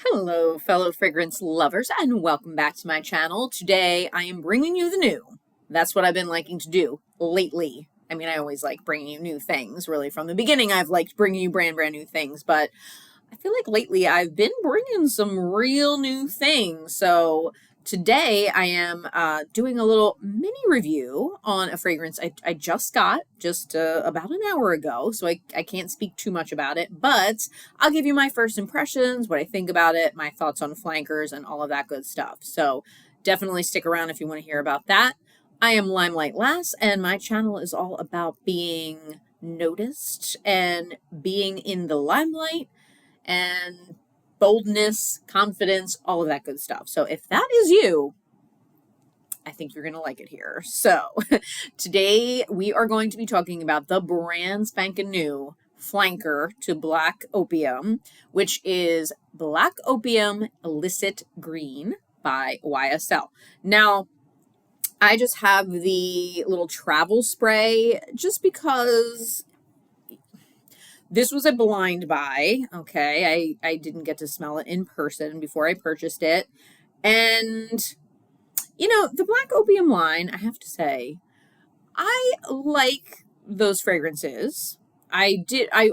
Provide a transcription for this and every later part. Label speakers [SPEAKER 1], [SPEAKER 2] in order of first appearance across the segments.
[SPEAKER 1] Hello, fellow fragrance lovers, and welcome back to my channel. Today, I am bringing you the new. That's what I've been liking to do lately. I mean, I always like bringing you new things. Really, from the beginning, I've liked bringing you brand new things. But I feel like lately, I've been bringing some real new things. So today, I am doing a little mini review on a fragrance I just got about an hour ago. So I can't speak too much about it. But I'll give you my first impressions, what I think about it, my thoughts on flankers, and all of that good stuff. So definitely stick around if you want to hear about that. I am Limelight Lass, and my channel is all about being noticed and being in the limelight and boldness, confidence, all of that good stuff. So if that is you, I think you're going to like it here. So today we are going to be talking about the brand spanking new flanker to Black Opium, which is Black Opium Illicit Green by YSL. Now, I just have the little travel spray just because this was a blind buy. Okay, I didn't get to smell it in person before I purchased it. And, you know, the Black Opium line, I have to say, I like those fragrances. I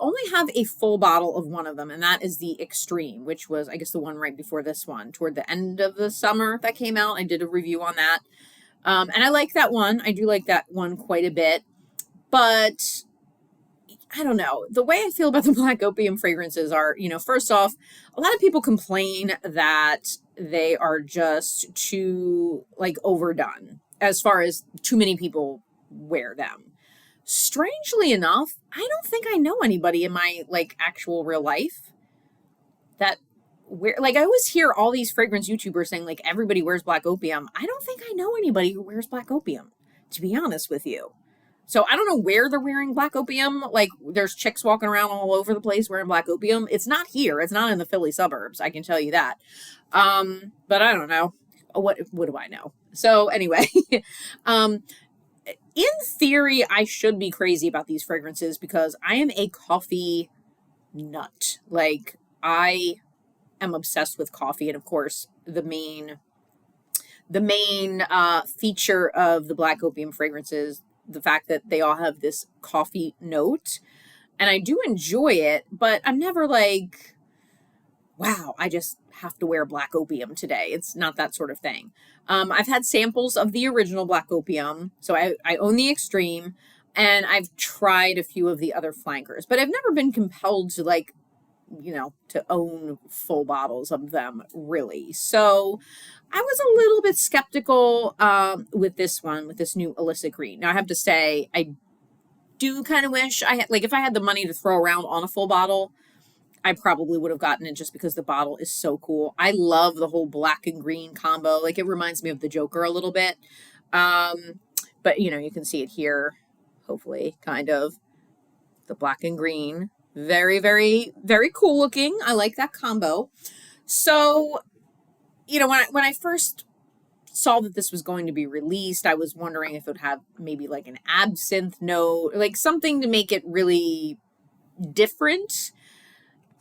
[SPEAKER 1] only have a full bottle of one of them, and that is the Extreme, which was, I guess, the one right before this one, toward the end of the summer that came out. I did a review on that. And I like that one. I do like that one quite a bit. But I don't know. The way I feel about the Black Opium fragrances are, you know, first off, a lot of people complain that they are just too, like, overdone as far as too many people wear them. Strangely enough, I don't think I know anybody in my, like, actual real life that wear, like, I always hear all these fragrance YouTubers saying, like, everybody wears Black Opium. I don't think I know anybody who wears Black Opium, to be honest with you. So I don't know where they're wearing Black Opium. Like, there's chicks walking around all over the place wearing Black Opium. It's not here. It's not in the Philly suburbs. I can tell you that. But I don't know. What do I know? So anyway, in theory, I should be crazy about these fragrances because I am a coffee nut. Like, I am obsessed with coffee. And of course, the main feature of the Black Opium fragrances, the fact that they all have this coffee note, and I do enjoy it, but I'm never like, wow, I just have to wear Black Opium today. It's not that sort of thing. I've had samples of the original Black Opium, so I own the Extreme, and I've tried a few of the other flankers, but I've never been compelled to, like, you know, to own full bottles of them, really. So I was a little bit skeptical with this one, with this new Illicit Green. Now, I have to say, I do kind of wish I had, like, if I had the money to throw around on a full bottle, I probably would have gotten it just because the bottle is so cool. I love the whole black and green combo. Like, it reminds me of the Joker a little bit. But, you know, you can see it here, hopefully, kind of. The black and green. Very, very, very cool looking. I like that combo. So, you know, when I first saw that this was going to be released, I was wondering if it would have maybe like an absinthe note, like something to make it really different.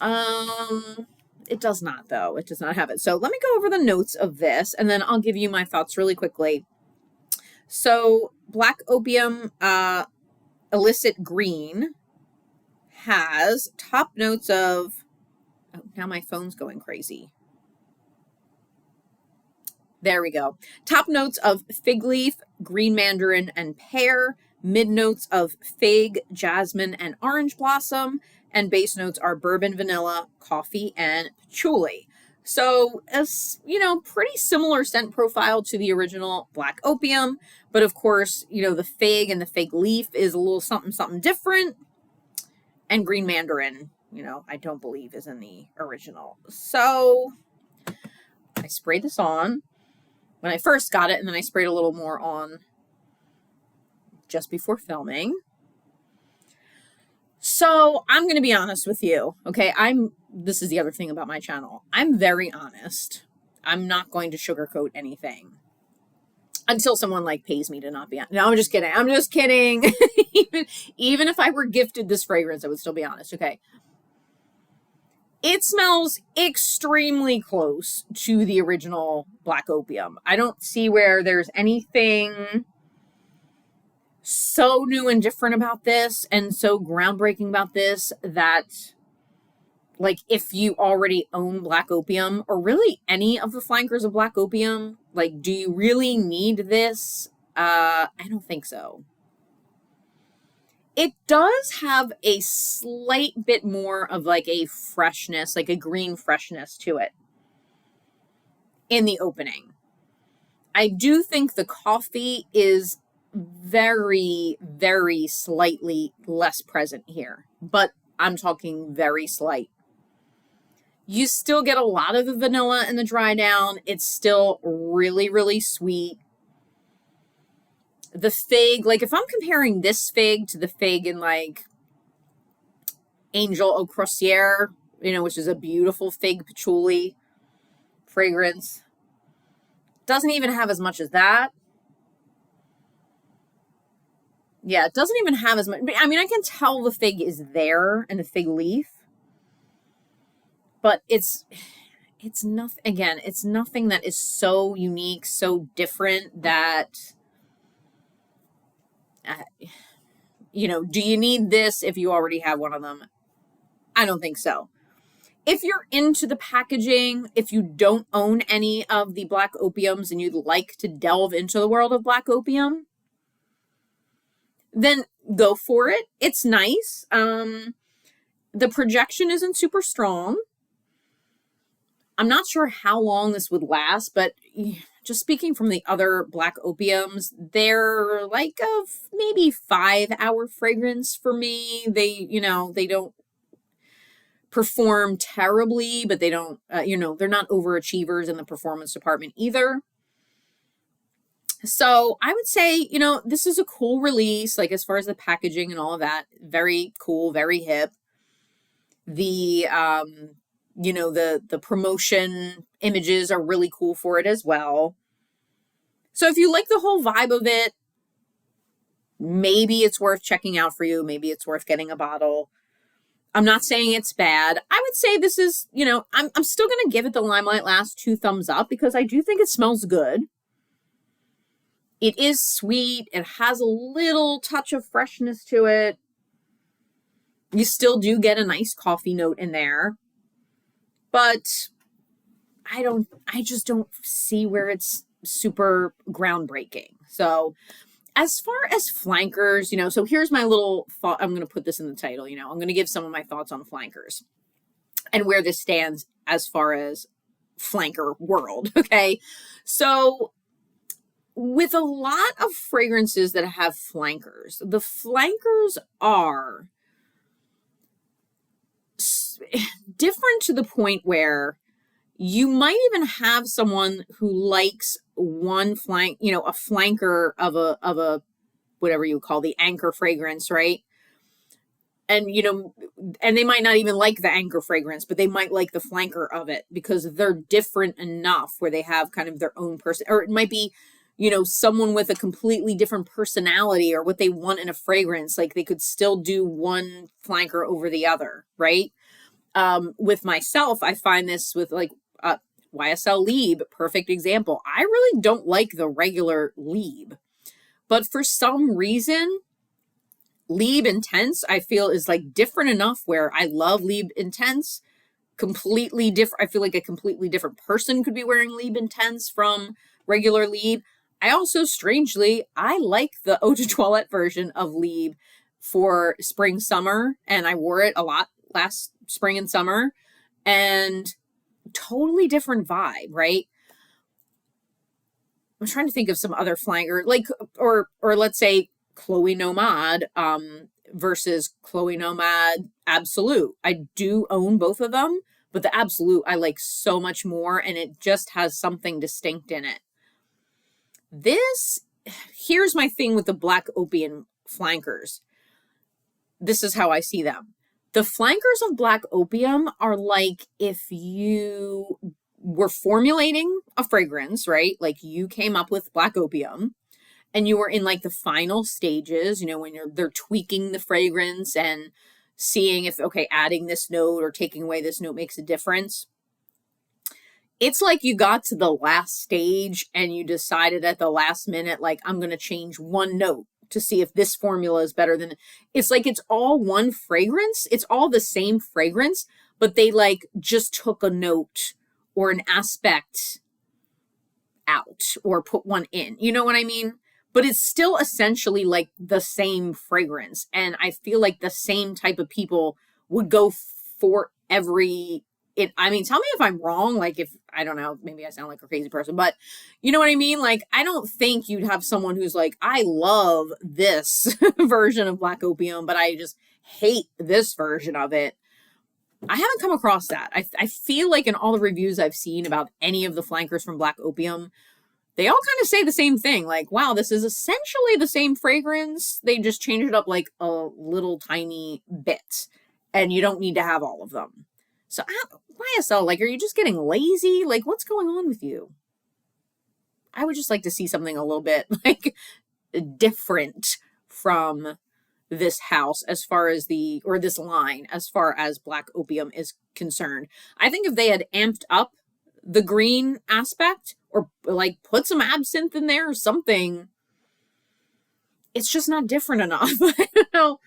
[SPEAKER 1] It does not, though. It does not have it. So let me go over the notes of this, and then I'll give you my thoughts really quickly. So Black Opium Illicit Green has top notes of, oh, now my phone's going crazy. There we go. Top notes of fig leaf, green mandarin, and pear. Mid notes of fig, jasmine, and orange blossom. And base notes are bourbon, vanilla, coffee, and patchouli. So, as you know, pretty similar scent profile to the original Black Opium. But of course, you know, the fig and the fig leaf is a little something different. And green mandarin, you know, I don't believe is in the original. So I sprayed this on when I first got it, and then I sprayed a little more on just before filming. So I'm going to be honest with you. Okay, this is the other thing about my channel. I'm very honest. I'm not going to sugarcoat anything. Until someone like pays me to not be honest. No, I'm just kidding. I'm just kidding. Even if I were gifted this fragrance, I would still be honest. Okay. It smells extremely close to the original Black Opium. I don't see where there's anything so new and different about this and so groundbreaking about this that, like, if you already own Black Opium or really any of the flankers of Black Opium, like, do you really need this? I don't think so. It does have a slight bit more of like a freshness, like a green freshness to it in the opening. I do think the coffee is very, very slightly less present here, but I'm talking very slight. You still get a lot of the vanilla in the dry down. It's still really, really sweet. The fig, like if I'm comparing this fig to the fig in like Angel Au Croisière, which is a beautiful fig patchouli fragrance, doesn't even have as much as that. Yeah, it doesn't even have as much. I mean, I can tell the fig is there and the fig leaf, but it's nothing, again, it's nothing that is so unique, so different that, do you need this if you already have one of them? I don't think so. If you're into the packaging, if you don't own any of the Black Opiums and you'd like to delve into the world of Black Opium, then go for it. It's nice. The projection isn't super strong. I'm not sure how long this would last, but just speaking from the other Black Opiums, they're like a maybe 5-hour fragrance for me. They don't perform terribly, but they don't, they're not overachievers in the performance department either. So I would say, this is a cool release, like as far as the packaging and all of that, very cool, very hip. The, the promotion images are really cool for it as well. So if you like the whole vibe of it, maybe it's worth checking out for you. Maybe it's worth getting a bottle. I'm not saying it's bad. I would say this is, I'm still going to give it the Limelight Last 2 thumbs up because I do think it smells good. It is sweet. It has a little touch of freshness to it. You still do get a nice coffee note in there. But I just don't see where it's super groundbreaking. So as far as flankers, so here's my little thought. I'm going to put this in the title, I'm going to give some of my thoughts on flankers and where this stands as far as flanker world. Okay. So with a lot of fragrances that have flankers, the flankers are different to the point where you might even have someone who likes one flank, a flanker of a whatever you call the anchor fragrance, right? And, and they might not even like the anchor fragrance, but they might like the flanker of it because they're different enough where they have kind of their own person, or it might be, someone with a completely different personality or what they want in a fragrance. Like they could still do one flanker over the other, right? With myself, I find this with like YSL Lieb, perfect example. I really don't like the regular Lieb, but for some reason, Lieb Intense, I feel is like different enough where I love Lieb Intense, completely different. I feel like a completely different person could be wearing Lieb Intense from regular Lieb. I also, strangely, I like the Eau de Toilette version of Lieb for spring, summer, and I wore it a lot last spring and summer, and totally different vibe, right? I'm trying to think of some other flanker, like, or let's say Chloe Nomad versus Chloe Nomad Absolute. I do own both of them, but the Absolute I like so much more, and it just has something distinct in it. Here's my thing with the Black Opium flankers. This is how I see them. The flankers of Black Opium are like if you were formulating a fragrance, right? Like you came up with Black Opium and you were in like the final stages, when they're tweaking the fragrance and, seeing if, okay, adding this note or taking away this note makes a difference. It's like you got to the last stage and you decided at the last minute, like, I'm going to change one note to see if this formula is better than, it's like it's all one fragrance. It's all the same fragrance, but they like just took a note or an aspect out or put one in. You know what I mean? But it's still essentially like the same fragrance. And I feel like the same type of people would go for every I mean, tell me if I'm wrong. Like, if I don't know, maybe I sound like a crazy person, but you know what I mean? Like, I don't think you'd have someone who's like, I love this version of Black Opium, but I just hate this version of it. I haven't come across that. I feel like in all the reviews I've seen about any of the flankers from Black Opium, they all kind of say the same thing. Like, wow, this is essentially the same fragrance. They just changed it up like a little tiny bit, and you don't need to have all of them. So YSL, like, are you just getting lazy? Like, what's going on with you? I would just like to see something a little bit like different from this house as far as this line as far as Black Opium is concerned. I think if they had amped up the green aspect or like put some absinthe in there or something, it's just not different enough. I don't know.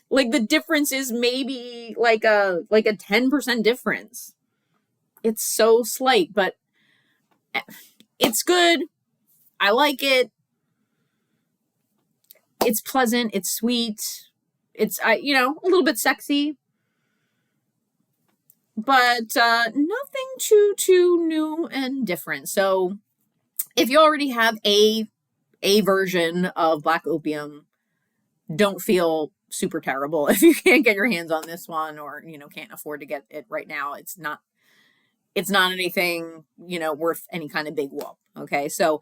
[SPEAKER 1] Like, the difference is maybe like a 10% difference. It's so slight, but it's good. I like it. It's pleasant. It's sweet. It's, a little bit sexy, but nothing too new and different. So if you already have a version of Black Opium, don't feel super terrible if you can't get your hands on this one or, can't afford to get it right now. It's not anything, worth any kind of big whoop. Okay. So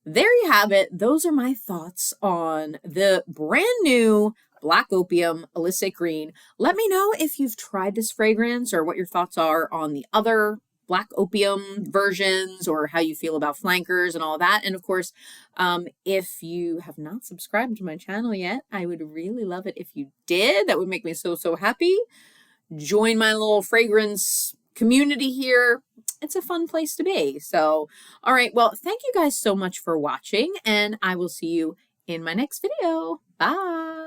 [SPEAKER 1] there you have it. Those are my thoughts on the brand new Black Opium Illicit Green. Let me know if you've tried this fragrance or what your thoughts are on the other Black Opium versions or how you feel about flankers and all that. And of course, if you have not subscribed to my channel yet, I would really love it if you did. That would make me so happy. Join my little fragrance community here. It's a fun place to be. So, all right. Well, thank you guys so much for watching, and I will see you in my next video. Bye.